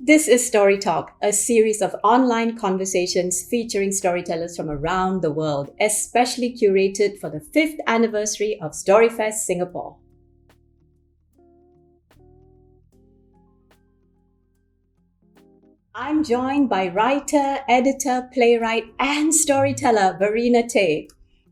This is Story Talk, a series of online conversations featuring storytellers from around the world, especially curated for the 5th anniversary of StoryFest Singapore. I'm joined by writer, editor, playwright, and storyteller Verena Tay.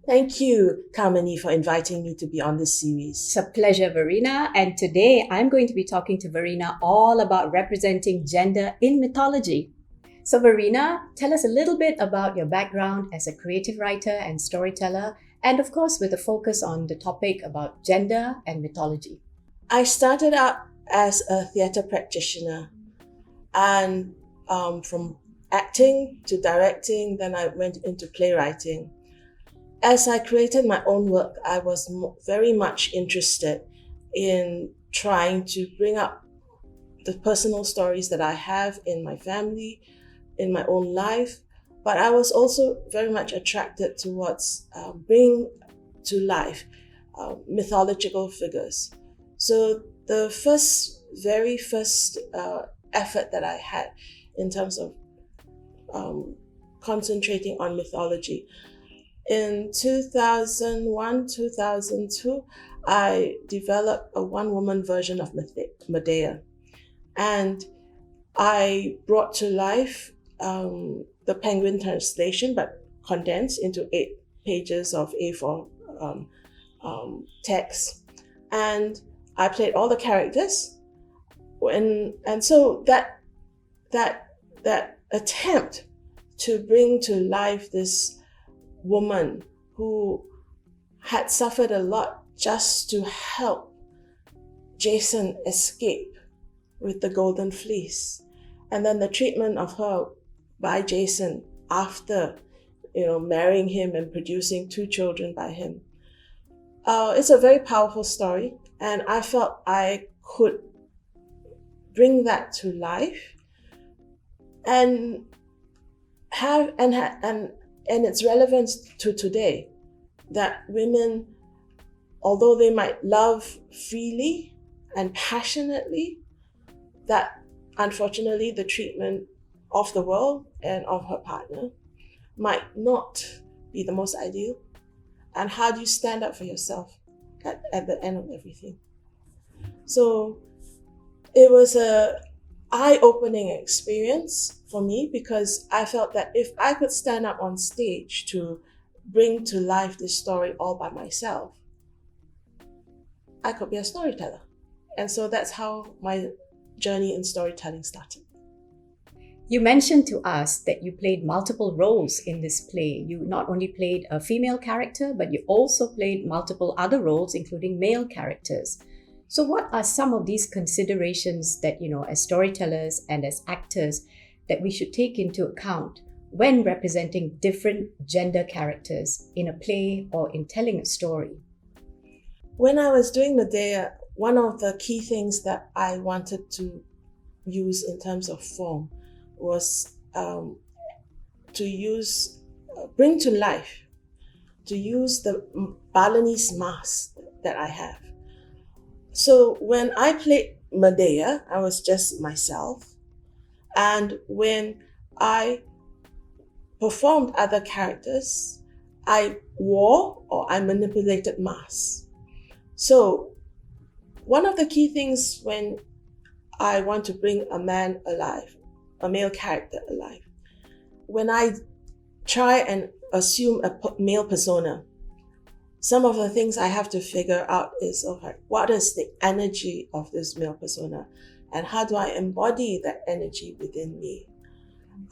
Thank you, Kamini, for inviting me to be on this series. It's a pleasure, Verena. And today I'm going to be talking to Verena all about representing gender in mythology. So, Verena, tell us a little bit about your background as a creative writer and storyteller, and of course, with a focus on the topic about gender and mythology. I started out as a theatre practitioner, and from acting to directing, then I went into playwriting. As I created my own work, I was very much interested in trying to bring up the personal stories that I have in my family, in my own life, but I was also very much attracted towards bringing to life mythological figures. So the very first effort that I had in terms of concentrating on mythology, in 2001, 2002, I developed a one-woman version of Medea. And I brought to life the Penguin translation, but condensed into 8 pages of A4 text. And I played all the characters. And so that attempt to bring to life this woman who had suffered a lot just to help Jason escape with the golden fleece, and then the treatment of her by Jason after marrying him and producing 2 children by him. It's a very powerful story, and I felt I could bring that to life and have and its relevance to today, that women, although they might love freely and passionately, that unfortunately the treatment of the world and of her partner might not be the most ideal. And how do you stand up for yourself at the end of everything? So it was a eye-opening experience for me, because I felt that if I could stand up on stage to bring to life this story all by myself, I could be a storyteller. And so that's how my journey in storytelling started. You mentioned to us that you played multiple roles in this play. You not only played a female character, but you also played multiple other roles, including male characters. So what are some of these considerations that, as storytellers and as actors, that we should take into account when representing different gender characters in a play or in telling a story? When I was doing Medea, one of the key things that I wanted to use in terms of form was bring to life, to use the Balinese mask that I have. So when I played Medea, I was just myself. And when I performed other characters, I wore or I manipulated masks. So one of the key things when I want to bring a man alive, a male character alive, when I try and assume a male persona, some of the things I have to figure out is, okay, what is the energy of this male persona? And how do I embody that energy within me?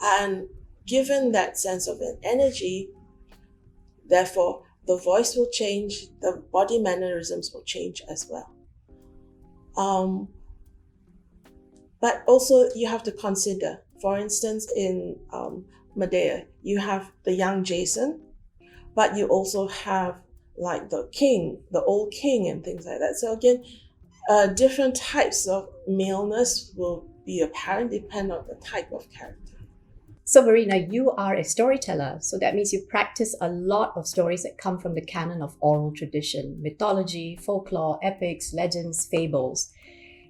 And given that sense of an energy, therefore, the voice will change, the body mannerisms will change as well. But also you have to consider, for instance, in Medea, you have the young Jason, but you also have like the king, the old king and things like that. So again, different types of maleness will be apparent depending on the type of character. So Verena, you are a storyteller. So that means you practice a lot of stories that come from the canon of oral tradition, mythology, folklore, epics, legends, fables.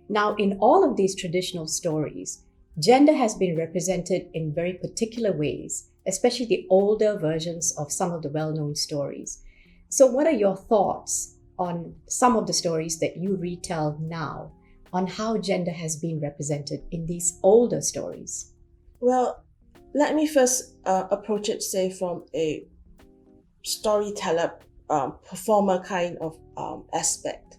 Now, in all of these traditional stories, gender has been represented in very particular ways, especially the older versions of some of the well-known stories. So what are your thoughts on some of the stories that you retell now, on how gender has been represented in these older stories? Well, let me first approach it, say, from a storyteller, performer kind of aspect.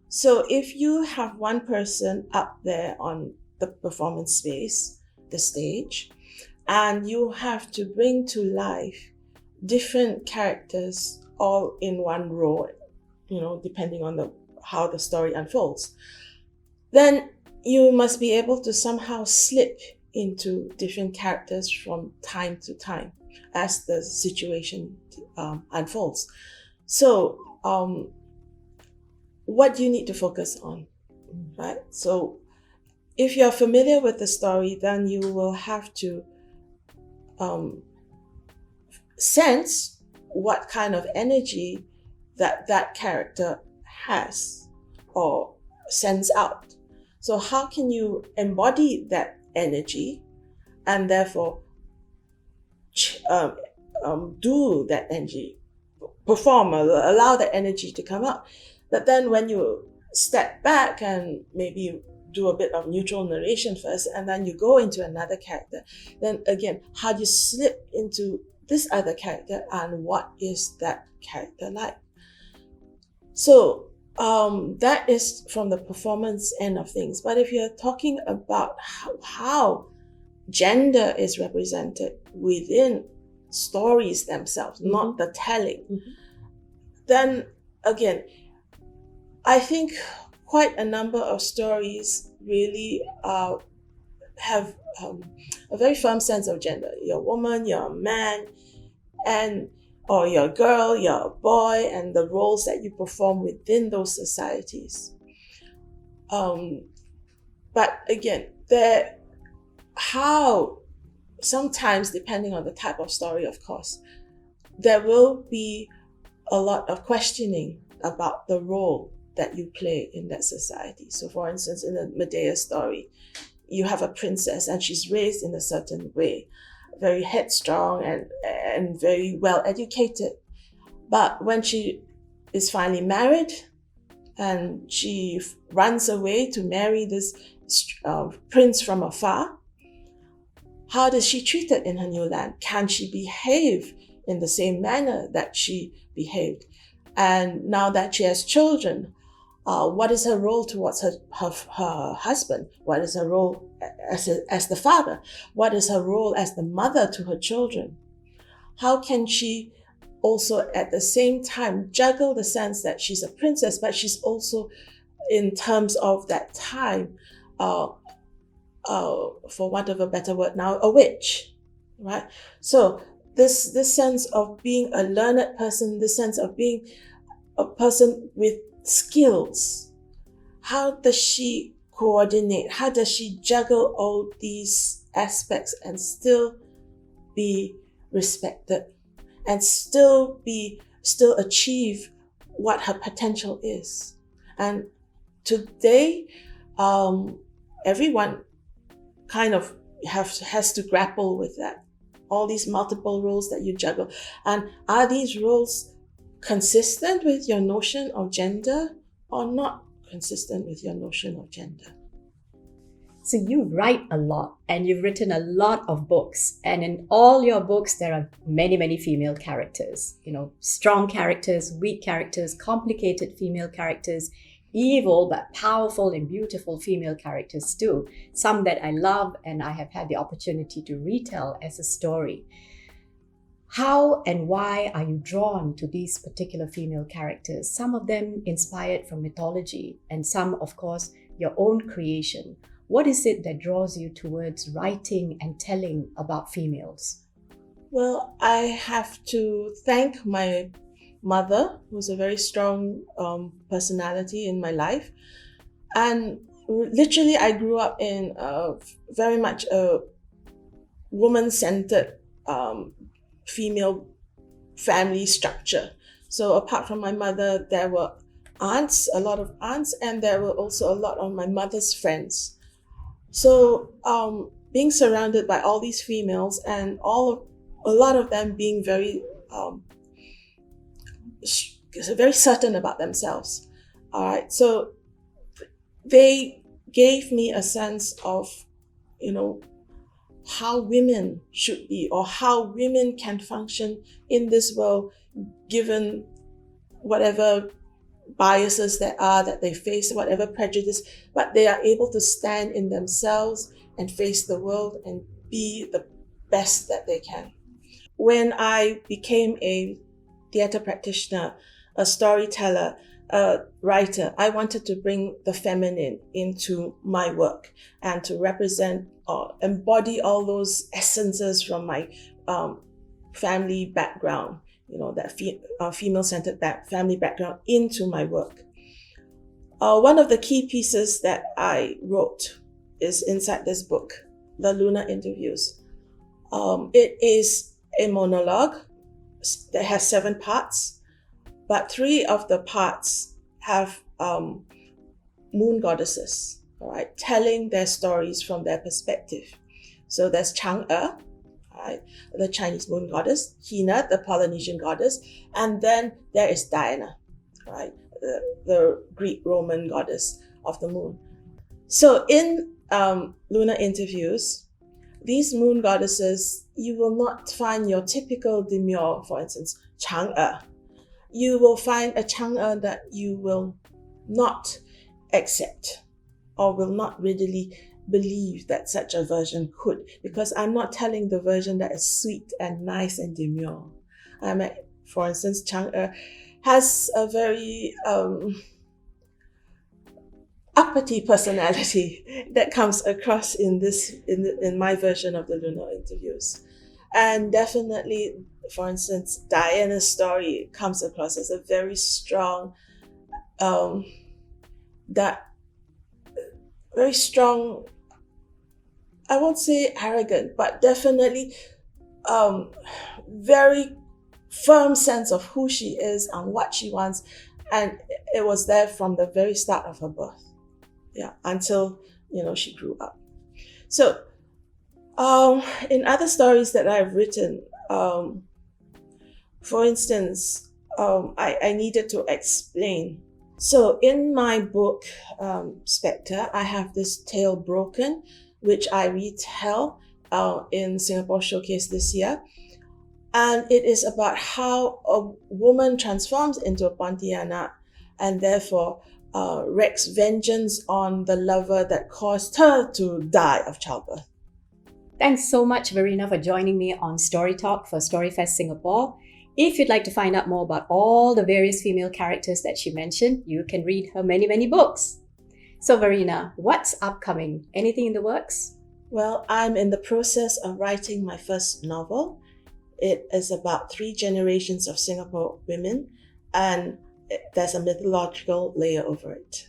So if you have one person up there on the performance space, the stage, and you have to bring to life different characters all in one role, depending on how the story unfolds, then you must be able to somehow slip into different characters from time to time as the situation unfolds. So what do you need to focus on, right? So if you're familiar with the story, then you will have to sense what kind of energy that character has or sends out. So how can you embody that energy and therefore do that energy, perform, allow that energy to come out? But then when you step back and maybe do a bit of neutral narration first, and then you go into another character, then again, how do you slip into this other character and what is that character like? So that is from the performance end of things. But if you're talking about how gender is represented within stories themselves, mm-hmm. not the telling, mm-hmm. then again, I think quite a number of stories really have a very firm sense of gender. You're a woman, you're a man, or you're a girl, you're a boy, and the roles that you perform within those societies. But again, sometimes, depending on the type of story, of course, there will be a lot of questioning about the role that you play in that society. So for instance, in the Medea story, you have a princess and she's raised in a certain way, very headstrong and very well educated. But when she is finally married and she runs away to marry this prince from afar, how is she treated in her new land? Can she behave in the same manner that she behaved? And now that she has children, what is her role towards her husband? What is her role as the father? What is her role as the mother to her children? How can she also at the same time juggle the sense that she's a princess, but she's also, in terms of that time, for want of a better word now, a witch, right? So this sense of being a learned person, this sense of being a person with skills, how does she coordinate? How does she juggle all these aspects and still be respected and still achieve what her potential is? And today, everyone kind of has to grapple with that. All these multiple roles that you juggle. And are these roles consistent with your notion of gender or not consistent with your notion of gender? So you write a lot and you've written a lot of books. And in all your books, there are many, many female characters. Strong characters, weak characters, complicated female characters, evil but powerful and beautiful female characters too. Some that I love and I have had the opportunity to retell as a story. How and why are you drawn to these particular female characters? Some of them inspired from mythology and some, of course, your own creation. What is it that draws you towards writing and telling about females? Well, I have to thank my mother, who's a very strong personality in my life. And literally, I grew up in very much a woman-centered female family structure. So apart from my mother, there were a lot of aunts, and there were also a lot of my mother's friends So being surrounded by all these females and a lot of them being very very certain about themselves. All right, so they gave me a sense of, how women should be, or how women can function in this world, given whatever biases that they face, whatever prejudice, but they are able to stand in themselves and face the world and be the best that they can. When I became a theatre practitioner, a storyteller, a writer, I wanted to bring the feminine into my work and to represent or embody all those essences from my family background, that female-centered family background into my work. One of the key pieces that I wrote is inside this book, The Lunar Interviews. It is a monologue that has 7 parts, but 3 of the parts have moon goddesses, all right, telling their stories from their perspective. So there's Chang'e, right, the Chinese moon goddess, Hina, the Polynesian goddess, and then there is Diana, right, the Greek Roman goddess of the moon. So in Lunar Interviews, these moon goddesses, you will not find your typical demure, for instance, Chang'e. You will find a Chang'e that you will not accept or will not readily believe that such a version could, because I'm not telling the version that is sweet and nice and demure. For instance, Chang'e has a very uppity personality that comes across in my version of the Lunar Interviews. And definitely, for instance, Diana's story comes across as a very strong, I won't say arrogant, but definitely very firm sense of who she is and what she wants. And it was there from the very start of her birth. Yeah, until, she grew up. So, in other stories that I've written, for instance, I needed to explain. So in my book, Spectre, I have this tale Broken, which I retell in Singapore Showcase this year. And it is about how a woman transforms into a Pontianak and therefore wreaks vengeance on the lover that caused her to die of childbirth. Thanks so much, Verena, for joining me on Story Talk for StoryFest Singapore. If you'd like to find out more about all the various female characters that she mentioned, you can read her many, many books. So, Verena, what's upcoming? Anything in the works? Well, I'm in the process of writing my first novel. It is about 3 generations of Singapore women, and there's a mythological layer over it.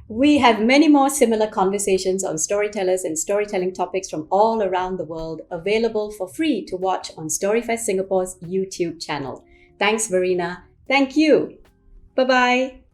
We have many more similar conversations on storytellers and storytelling topics from all around the world, available for free to watch on StoryFest Singapore's YouTube channel. Thanks, Verena. Thank you. Bye-bye.